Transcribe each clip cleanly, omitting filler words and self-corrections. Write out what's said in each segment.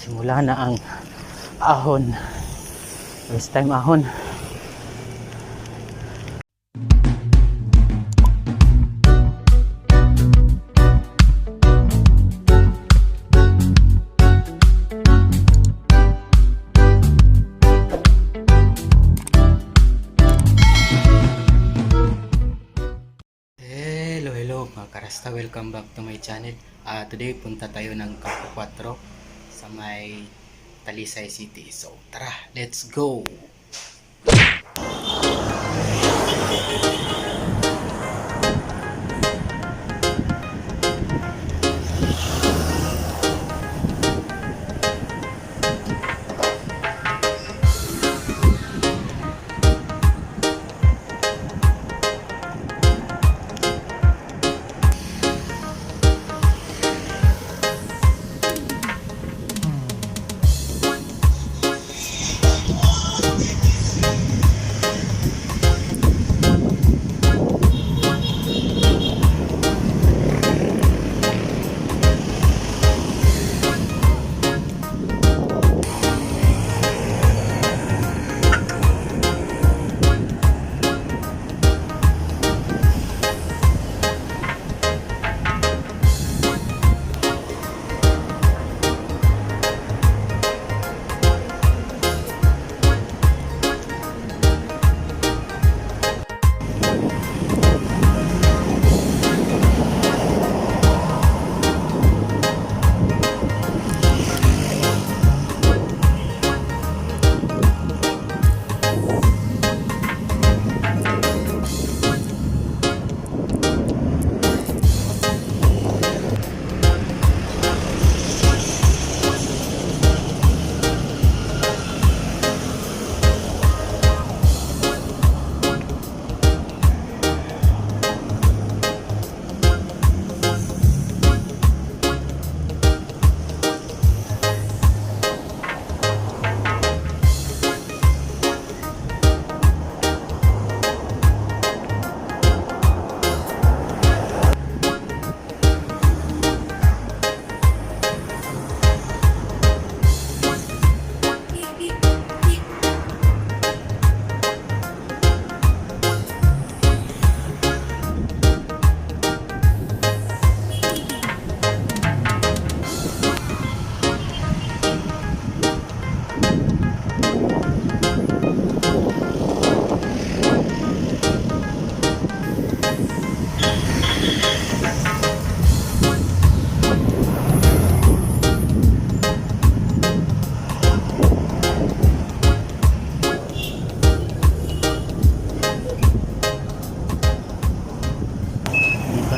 Simula na ang ahon. First time ahon. Hello mga karasta, welcome back to my channel. Today punta tayo ng Campo 4 sa may Talisay City. So tara, let's go!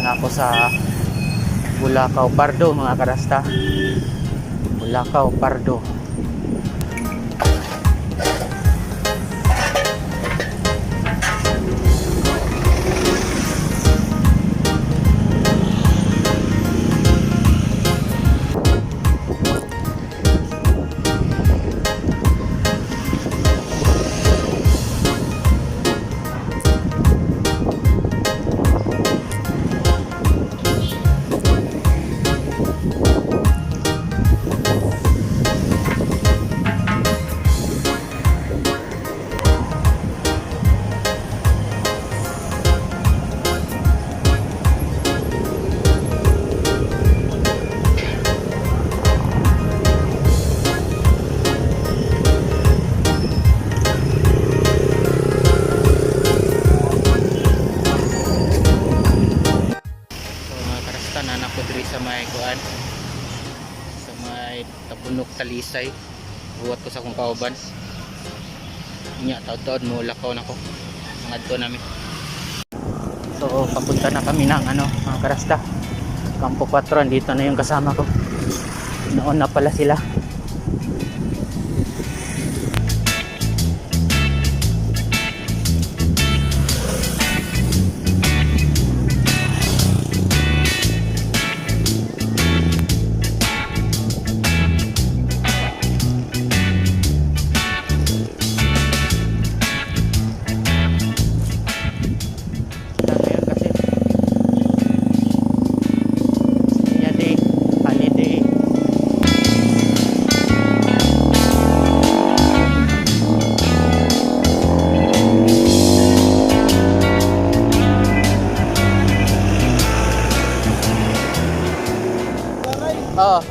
Ako sa Bulacau Pardo mga karasta. Bulacau Pardo. Sa may kuan, sa may Tabunok Talisay, buhat ko sa akong kauban nya taud-taud mo lakaw nako ngadto namin. So papunta na kami ng mga karasta, Campo 4. Dito na yung kasama ko, noon na pala sila. Oo.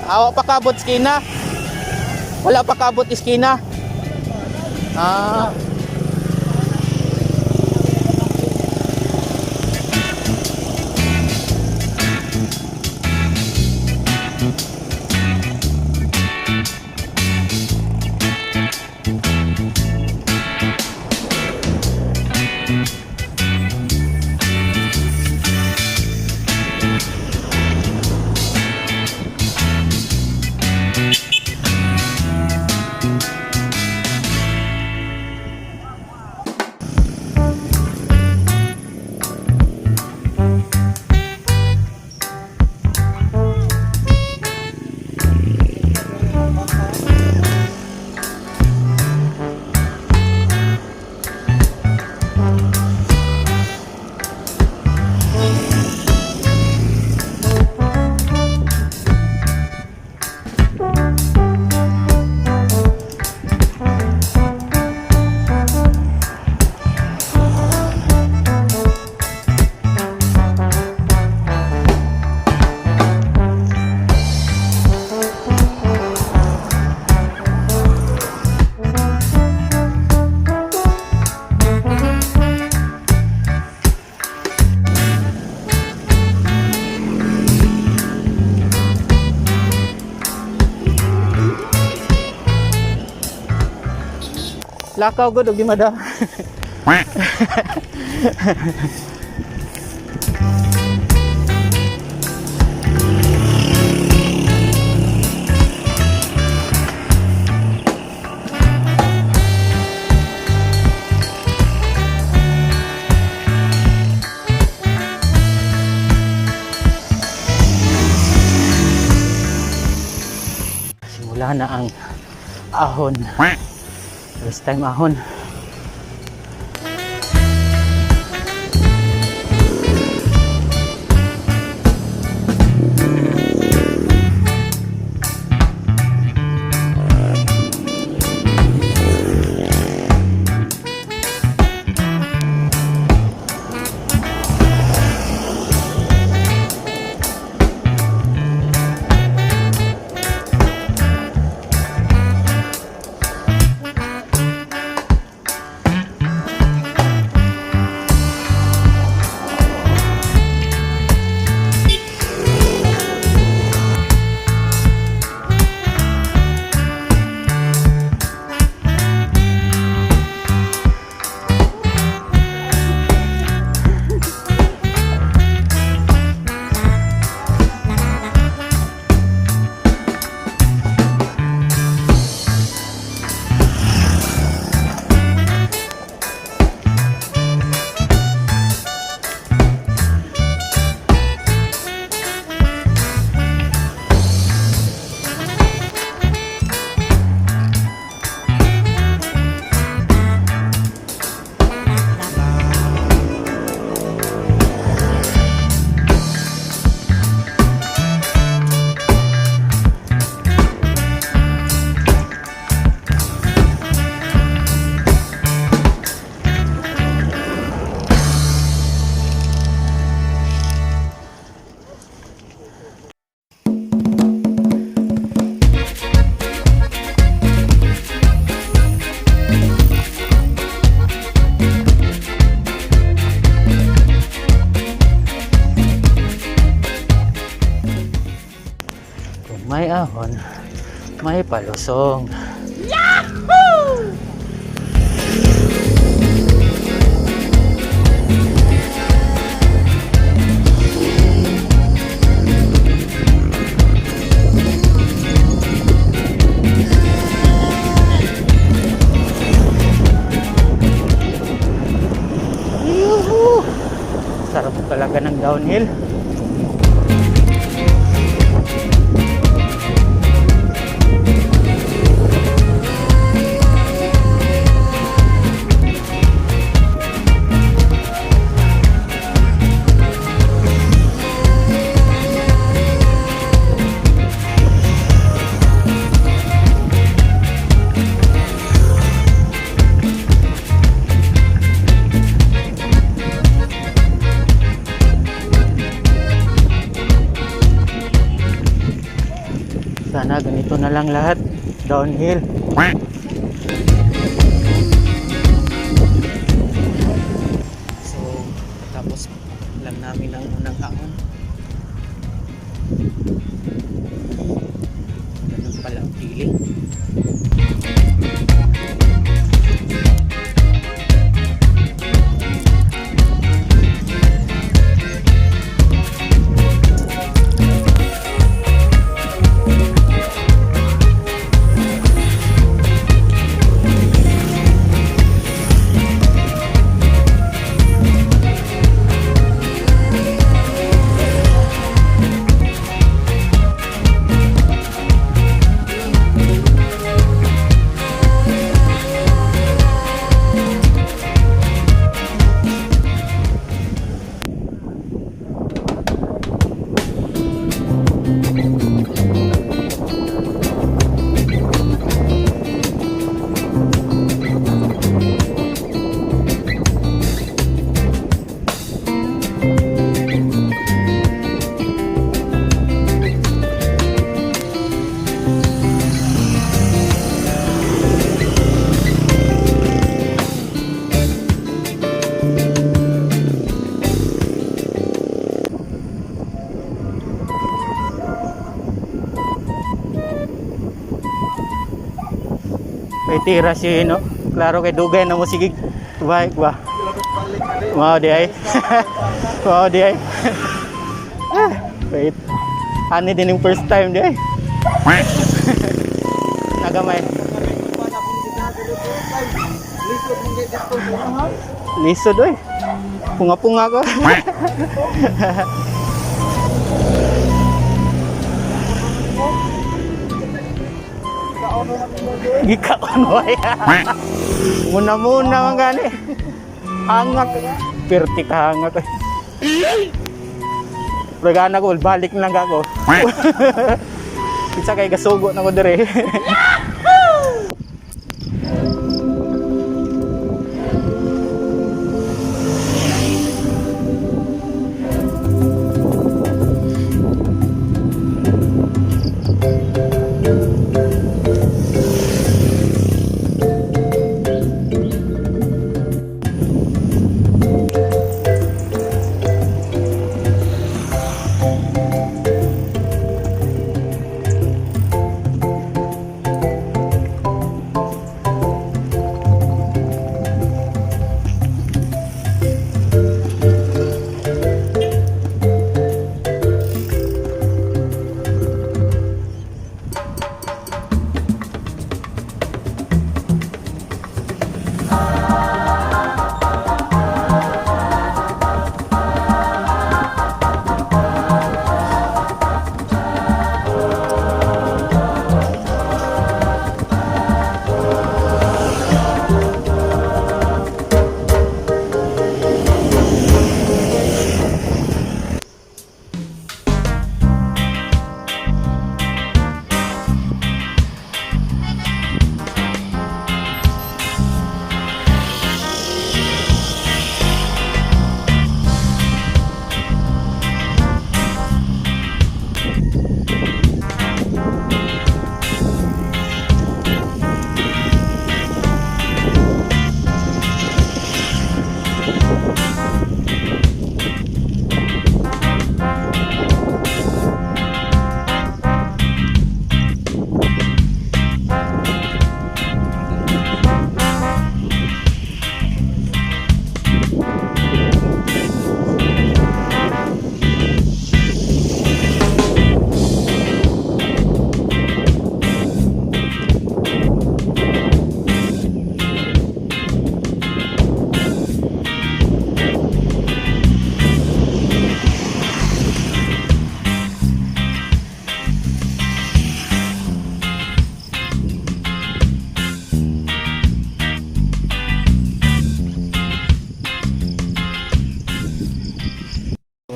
Awa pa kabot skina. Wala pa kabot iskina. Ah. Lakaw gud og di mada. Simula na ang ahon. First time ahon. May ahon, may palusong. Yahoo! Sarap talaga ng downhill. Sana ganito na lang lahat. Downhill. So, tapos lang namin ang unang hamon. Ganun pala ang feeling. May tira si no. Klaro kay dugay na mo sige. Bike ba? Wow di ay. Wow di ay. Wait. Ani din yung first time di ay. Nagamay. Lisod oy. Punga-punga ko. Gikaon mo ya. Muna-muna man gani. Hangak. Perti ka hangak. Pagana ko balik na lang ako. Isa kay gasugo na ko dire.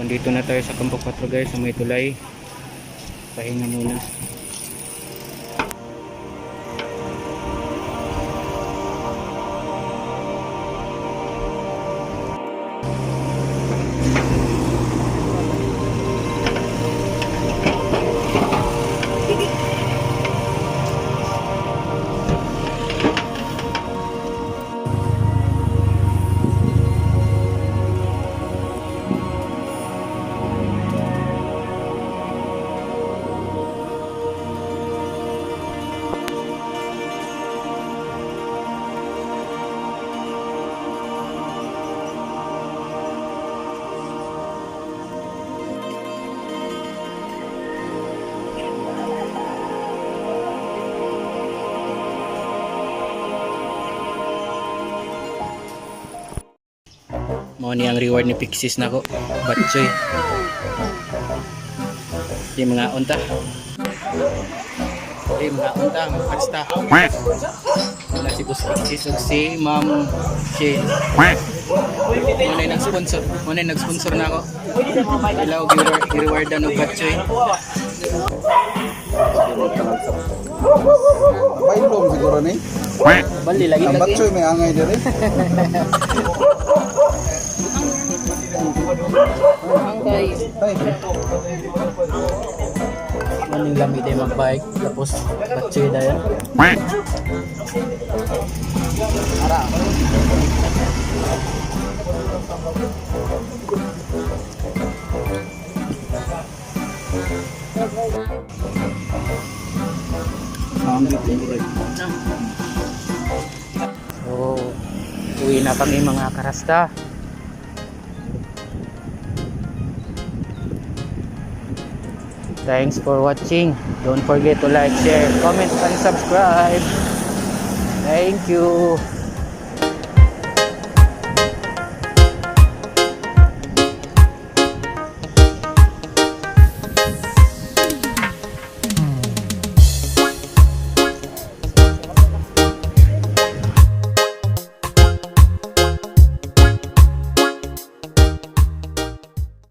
Dito na tayo sa Campo 4 guys, sa may tulay. Pahinga muna. Mo ni ang reward ni Pixis nako. Batchoy. Di mga unta. Di mga unta ang pasta. Wala si Boss Pixis ug si Ma'am Shane. Muna yung nag-sponsor. Muna yung nag-sponsor na ako. Ilaw, i-rewardan ng batchoy. Pailom siguro ni. Bali, lagi Ang batsoy may angay dire. Angkay. Tay. Maning lamig tayo mag-bike. Tapos, batchoy na yan. Ara. So, uwi na kami mga karasta. Thanks for watching. Don't forget to like, share, comment, and subscribe. Thank you.